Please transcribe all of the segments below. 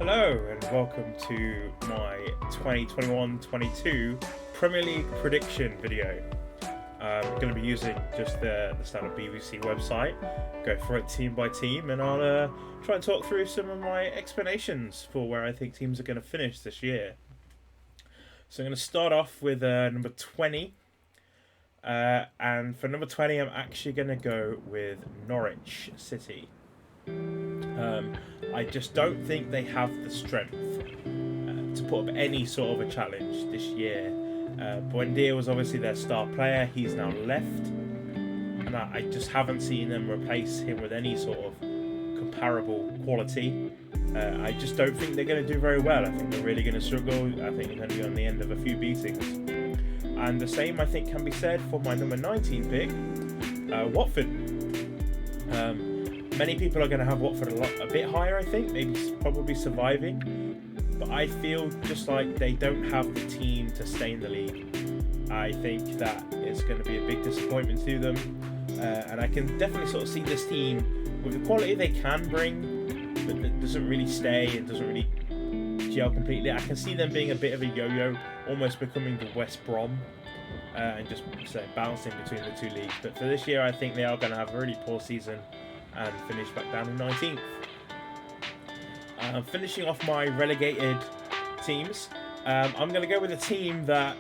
Hello and welcome to my 2021-22 Premier League prediction video. I'm going to be using just the standard BBC website, go through it team by team, and I'll try and talk through some of my explanations for where I think teams are going to finish this year. So I'm going to start off with number 20, and for number 20 I'm actually going to go with Norwich City. I just don't think they have the strength to put up any sort of a challenge this year. Buendia was obviously their star player. He's now left, and I just haven't seen them replace him with any sort of comparable quality. I just don't think they're going to do very well. I think they're really going to struggle. I think they're going to be on the end of a few beatings. And the same, I think, can be said for my number 19 pick, Watford. Many people are going to have Watford a bit higher, I think, maybe probably surviving. But I feel just like they don't have the team to stay in the league. I think that it's going to be a big disappointment to them. And I can definitely sort of see this team with the quality they can bring, but that doesn't really stay and doesn't really gel completely. I can see them being a bit of a yo-yo, almost becoming the West Brom. And just bouncing between the two leagues. But for this year, I think they are going to have a really poor season and finish back down in 19th. Finishing off my relegated teams, I'm going to go with a team that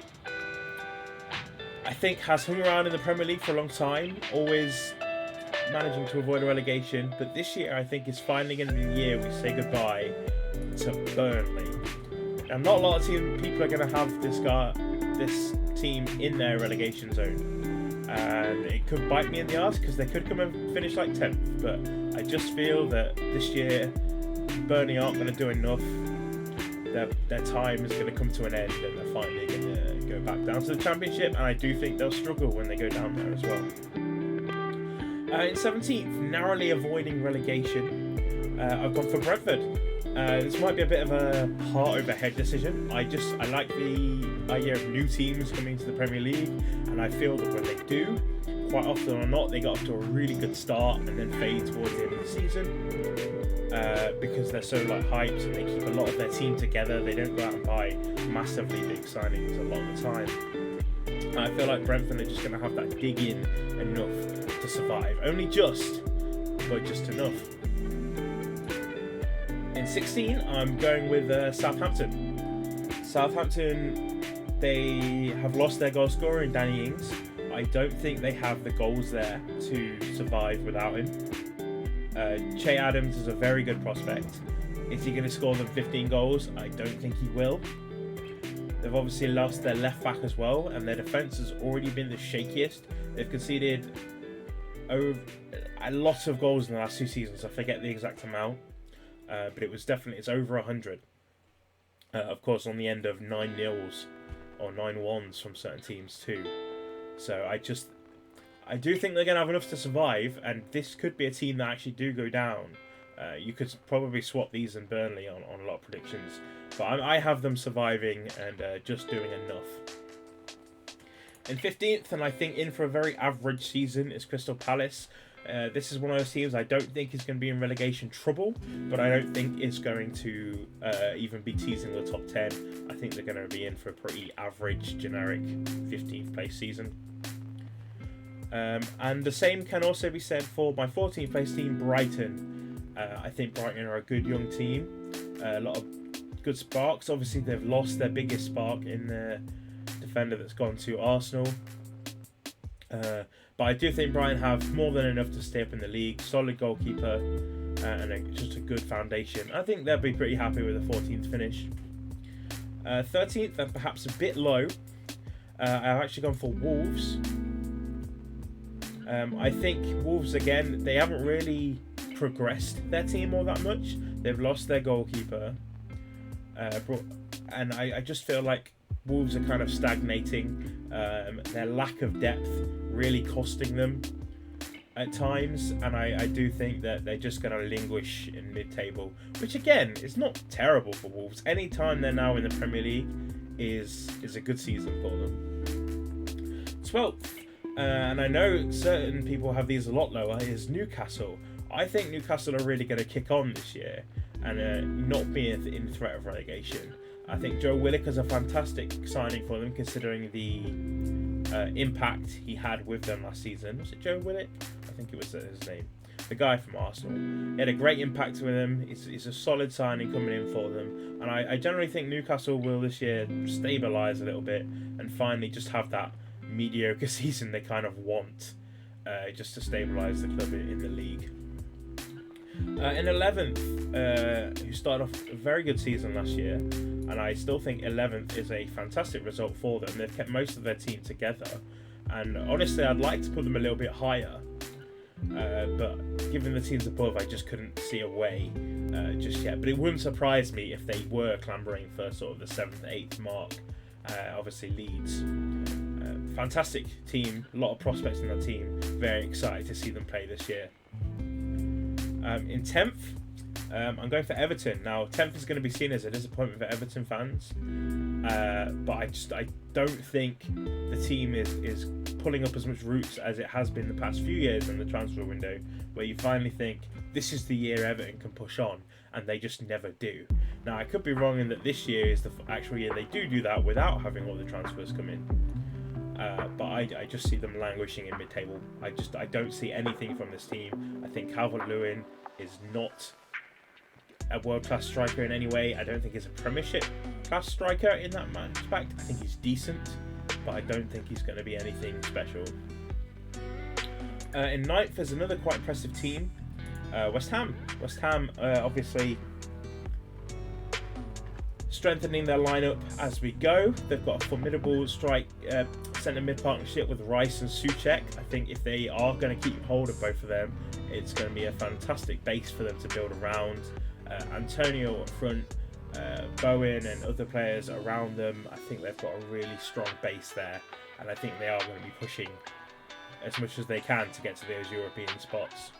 I think has hung around in the Premier League for a long time, always managing to avoid a relegation, but this year I think is finally going to be the year we say goodbye to Burnley. And not a lot of people are going to have this team in their relegation zone. And it could bite me in the arse because they could come and finish like 10th, but I just feel that this year Burnley aren't going to do enough. Their time is going to come to an end and they're finally going to go back down to the Championship, and I do think they'll struggle when they go down there as well. In 17th, narrowly avoiding relegation, I've gone for Bradford. This might be a bit of a heart over head decision. I like the idea of new teams coming to the Premier League, and I feel that when they do, quite often or not, they get off to a really good start and then fade towards the end of the season because they're so hyped and they keep a lot of their team together. They don't go out and buy massively big signings a lot of the time. And I feel like Brentford are just going to have that dig in enough to survive. Only just, but just enough. In 16, I'm going with Southampton. Southampton, they have lost their goal scorer in Danny Ings. I don't think they have the goals there to survive without him. Che Adams is a very good prospect. Is he going to score them 15 goals? I don't think he will. They've obviously lost their left back as well, and their defence has already been the shakiest. They've conceded a lot of goals in the last 2 seasons. I forget the exact amount. But it's over 100. Of course, on the end of 9-0s or 9-1s from certain teams too. So I do think they're going to have enough to survive, and this could be a team that actually do go down. You could probably swap these and Burnley on a lot of predictions, but I have them surviving and just doing enough. In 15th, and I think in for a very average season, is Crystal Palace. This is one of those teams I don't think is going to be in relegation trouble, but I don't think it's going to even be teasing the top 10. I think they're going to be in for a pretty average, generic 15th place season. And the same can also be said for my 14th place team, Brighton. I think Brighton are a good young team. A lot of good sparks. Obviously, they've lost their biggest spark in the defender that's gone to Arsenal. But I do think Brighton have more than enough to stay up in the league. Solid goalkeeper and just a good foundation. I think they'll be pretty happy with the 14th finish. 13th, and perhaps a bit low. I've actually gone for Wolves. I think Wolves, again, they haven't really progressed their team all that much. They've lost their goalkeeper. And I just feel like Wolves are kind of stagnating. Their lack of depth really costing them at times, and I do think that they're just going to languish in mid-table, which again is not terrible for Wolves. Any time they're now in the Premier League is a good season for them. 12th, and I know certain people have these a lot lower, is Newcastle. I think Newcastle are really going to kick on this year. and not be in threat of relegation. I think Joe Willock is a fantastic signing for them, considering the impact he had with them last season. Was it Joe Willock? I think it was his name. The guy from Arsenal. He had a great impact with them. He's a solid signing coming in for them. And I generally think Newcastle will this year stabilise a little bit and finally just have that mediocre season they kind of want, just to stabilise the club in the league. In 11th, who started off a very good season last year, and I still think 11th is a fantastic result for them. They've kept most of their team together, and honestly I'd like to put them a little bit higher, but given the teams above, I just couldn't see a way just yet. But it wouldn't surprise me if they were clambering for sort of the 7th, 8th mark. Obviously Leeds, fantastic team, a lot of prospects in that team, very excited to see them play this year. In 10th, I'm going for Everton. Now, 10th is going to be seen as a disappointment for Everton fans, but I don't think the team is pulling up as much roots as it has been the past few years in the transfer window, where you finally think this is the year Everton can push on, and they just never do. Now, I could be wrong in that this year is the actual year they do that without having all the transfers come in. But I just see them languishing in mid-table. I don't see anything from this team. I think Calvert-Lewin is not a world-class striker in any way. I don't think he's a Premiership-class striker in that respect. I think he's decent, but I don't think he's going to be anything special. In 9th, there's another quite impressive team, West Ham. West Ham, obviously strengthening their lineup as we go. They've got a formidable centre-mid partnership with Rice and Souček. I think if they are going to keep hold of both of them, it's going to be a fantastic base for them to build around. Antonio up front, Bowen and other players around them. I think they've got a really strong base there, and I think they are going to be pushing as much as they can to get to those European spots.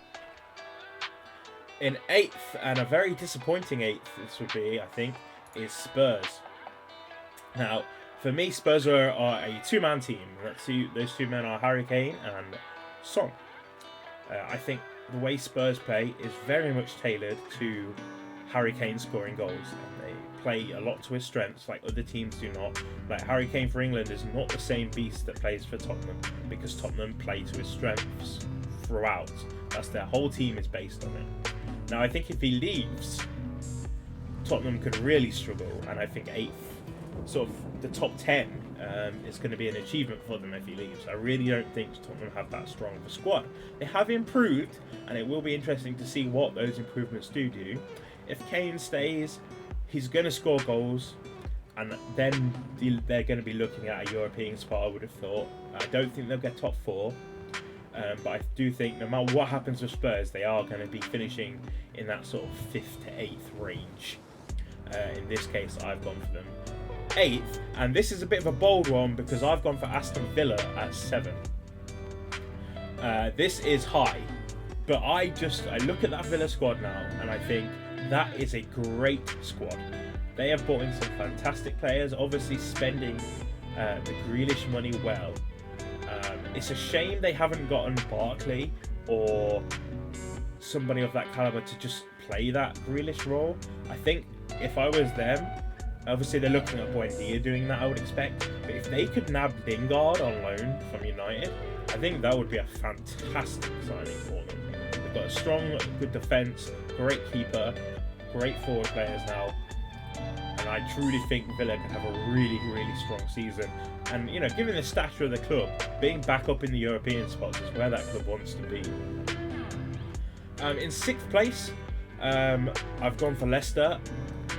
In 8th, and a very disappointing 8th this would be, I think, is Spurs. Now, for me, Spurs are a two-man team. Those two men are Harry Kane and Son. I think the way Spurs play is very much tailored to Harry Kane scoring goals, and they play a lot to his strengths, like other teams do not. Like Harry Kane for England is not the same beast that plays for Tottenham, because Tottenham play to his strengths throughout. That's their whole team is based on it. Now, I think if he leaves, Tottenham could really struggle, and I think 8th, sort of the top 10, is going to be an achievement for them if he leaves. I really don't think Tottenham have that strong of a squad. They have improved, and it will be interesting to see what those improvements do. If Kane stays, he's going to score goals, and then they're going to be looking at a European spot, I would have thought. I don't think they'll get top 4, but I do think no matter what happens with Spurs, they are going to be finishing in that sort of 5th to 8th range. In this case, I've gone for them 8th, and this is a bit of a bold one because I've gone for Aston Villa at 7. This is high, but I look at that Villa squad now and I think that is a great squad. They have brought in some fantastic players, obviously spending the Grealish money well. It's a shame they haven't gotten Barkley or somebody of that caliber to just play that Grealish role. I think if I was them, obviously they're looking at Buendia doing that, I would expect, but if they could nab Lingard on loan from United, I think that would be a fantastic signing for them. They've got a strong, good defence, great keeper, great forward players now, and I truly think Villa can have a really, really strong season. And, you know, given the stature of the club, being back up in the European spots is where that club wants to be. In 6th place, I've gone for Leicester.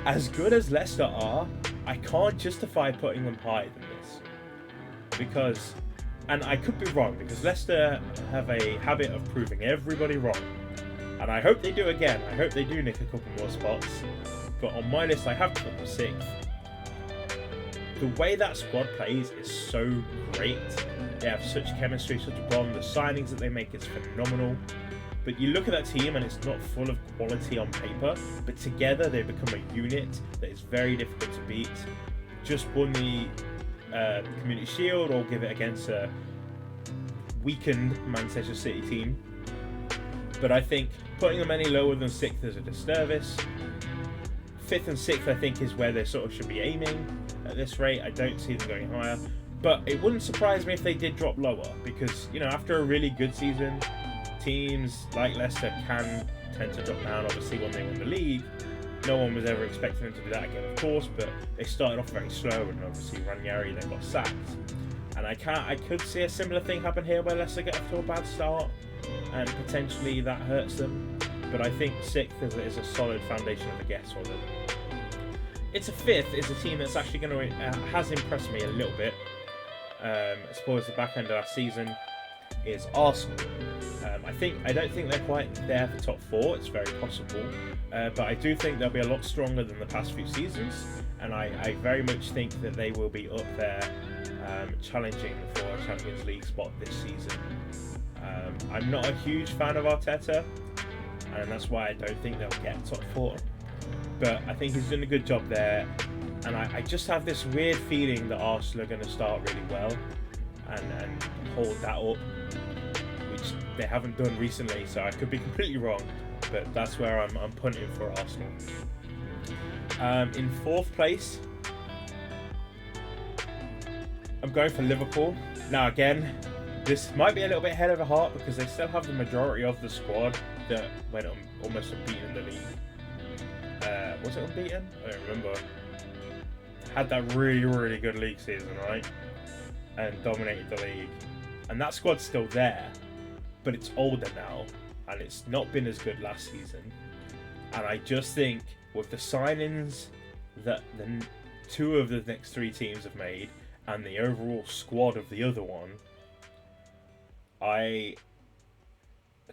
As good as Leicester are, I can't justify putting them higher than this. Because, and I could be wrong, because Leicester have a habit of proving everybody wrong. And I hope they do again. I hope they do nick a couple more spots. But on my list, I have put them 6th. The way that squad plays is so great. They have such chemistry, such a bond. The signings that they make is phenomenal. But you look at that team and it's not full of quality on paper, but together they become a unit that is very difficult to beat. Just won the Community Shield, or give it against a weakened Manchester City team. But I think putting them any lower than 6th is a disservice. 5th and 6th, I think, is where they sort of should be aiming at this rate. I don't see them going higher. But it wouldn't surprise me if they did drop lower, because, you know, after a really good season, teams like Leicester can tend to drop down. Obviously, when they won the league, no one was ever expecting them to do that again, of course, but they started off very slow, and obviously Ranieri then got sacked. And I could see a similar thing happen here, where Leicester get off to a bad start, and potentially that hurts them. But I think 6th is a solid foundation of a guess for them. It's a 5th is a team that's actually going to has impressed me a little bit. As far as the back end of last season, is Arsenal. I don't think they're quite there for top 4. It's very possible, but I do think they'll be a lot stronger than the past few seasons, and I very much think that they will be up there, challenging for a Champions League spot this season. I'm not a huge fan of Arteta, and that's why I don't think they'll get top 4. But I think he's done a good job there, and I just have this weird feeling that Arsenal are going to start really well and hold that up, which they haven't done recently, so I could be completely wrong, but that's where I'm punting for Arsenal. In 4th place, I'm going for Liverpool. Now again, this might be a little bit ahead of the heart, because they still have the majority of the squad that went almost unbeaten in the league. Was it unbeaten? I don't remember. Had that really, really good league season, right? And dominated the league. And that squad's still there, but it's older now, and it's not been as good last season. And I just think with the signings that the 2 of the next 3 teams have made, and the overall squad of the other one, I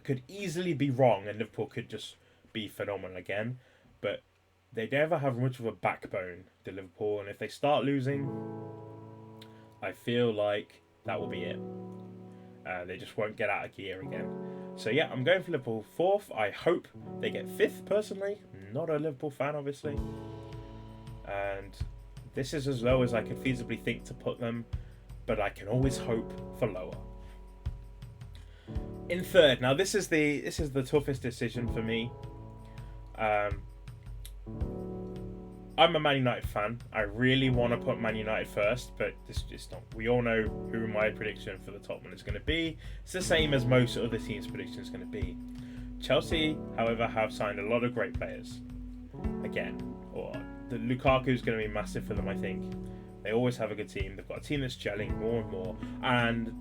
could easily be wrong, and Liverpool could just be phenomenal again. But they never have much of a backbone to Liverpool, and if they start losing, I feel like that will be it. They just won't get out of gear again. So yeah, I'm going for Liverpool 4th. I hope they get 5th, personally. Not a Liverpool fan, obviously. And this is as low as I could feasibly think to put them, but I can always hope for lower. In 3rd, now this is the toughest decision for me. I'm a Man United fan. I really want to put Man United first, but this is not. We all know who my prediction for the top one is going to be. It's the same as most other teams' predictions going to be. Chelsea, however, have signed a lot of great players. Again, the Lukaku is going to be massive for them, I think. They always have a good team. They've got a team that's gelling more and more. And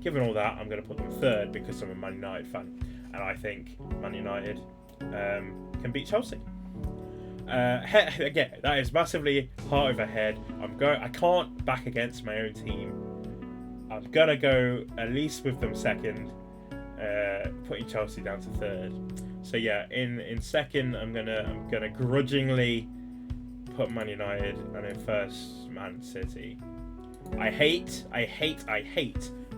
given all that, I'm going to put them 3rd because I'm a Man United fan. And I think Man United can beat Chelsea. Again, that is massively heart over head. I can't back against my own team. I'm gonna go at least with them 2nd, putting Chelsea down to 3rd. So yeah, in 2nd, I'm gonna grudgingly put Man United, and in 1st, Man City. I hate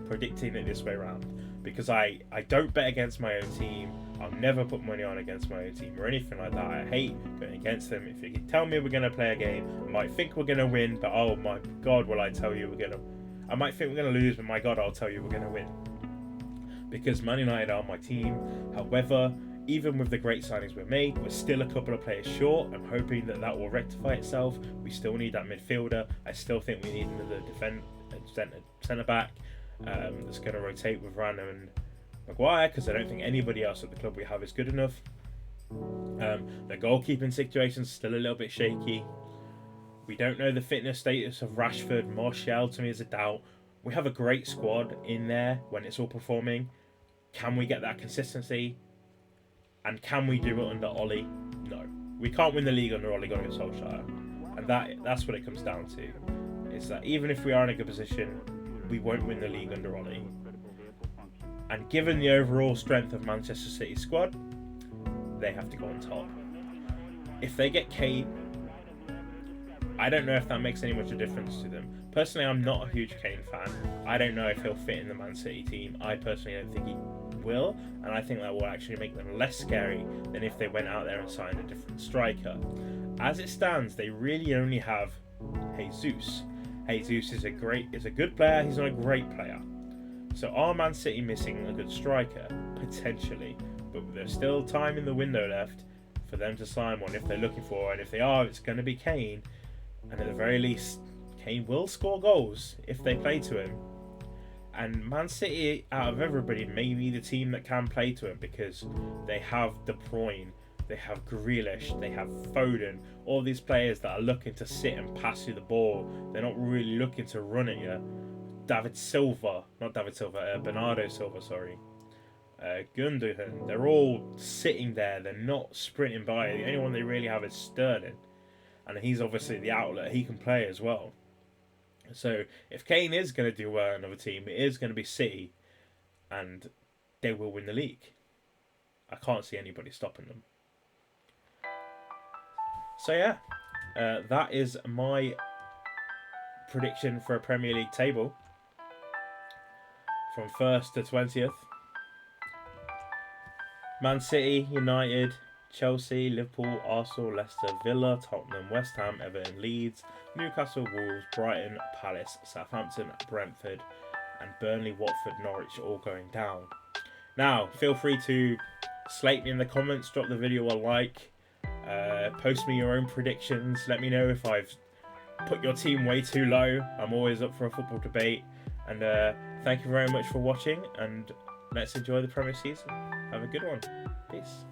predicting it this way around, because I don't bet against my own team. I'll never put money on against my own team or anything like that. I hate going against them. If you can tell me we're going to play a game, I might think we're going to win, but oh my God, will I tell you I might think we're going to lose, but my God, I'll tell you we're going to win. Because Man United are my team. However, even with the great signings we've made, we're still a couple of players short. I'm hoping that will rectify itself. We still need that midfielder. I still think we need another centre-back that's going to rotate with Rana and Maguire, because I don't think anybody else at the club we have is good enough. The goalkeeping situation's still a little bit shaky. We don't know the fitness status of Rashford. Martial, to me, is a doubt. We have a great squad in there when it's all performing. Can we get that consistency? And can we do it under Ollie? No. We can't win the league under Ole Gunnar Solskjaer. And that's what it comes down to. Is that even if we are in a good position, we won't win the league under Ollie. And given the overall strength of Manchester City's squad, they have to go on top. If they get Kane, I don't know if that makes any much of a difference to them. Personally, I'm not a huge Kane fan. I don't know if he'll fit in the Man City team. I personally don't think he will, and I think that will actually make them less scary than if they went out there and signed a different striker. As it stands, they really only have Jesus. Jesus is a good player. He's not a great player. So are Man City missing a good striker? Potentially. But there's still time in the window left for them to sign one if they're looking for one. And if they are, it's going to be Kane. And at the very least, Kane will score goals if they play to him. And Man City, out of everybody, may be the team that can play to him because they have De Bruyne, they have Grealish, they have Foden, all these players that are looking to sit and pass you the ball. They're not really looking to run at you. Bernardo Silva, sorry. Gundogan, they're all sitting there. They're not sprinting by. The only one they really have is Sterling. And he's obviously the outlet. He can play as well. So if Kane is going to do well in another team, it is going to be City. And they will win the league. I can't see anybody stopping them. So yeah, that is my prediction for a Premier League table. From 1st to 20th. Man City, United, Chelsea, Liverpool, Arsenal, Leicester, Villa, Tottenham, West Ham, Everton, Leeds, Newcastle, Wolves, Brighton, Palace, Southampton, Brentford, and Burnley, Watford, Norwich all going down. Now, feel free to slate me in the comments, drop the video a like, post me your own predictions, let me know if I've put your team way too low. I'm always up for a football debate. And thank you very much for watching, and let's enjoy the Premier season. Have a good one. Peace.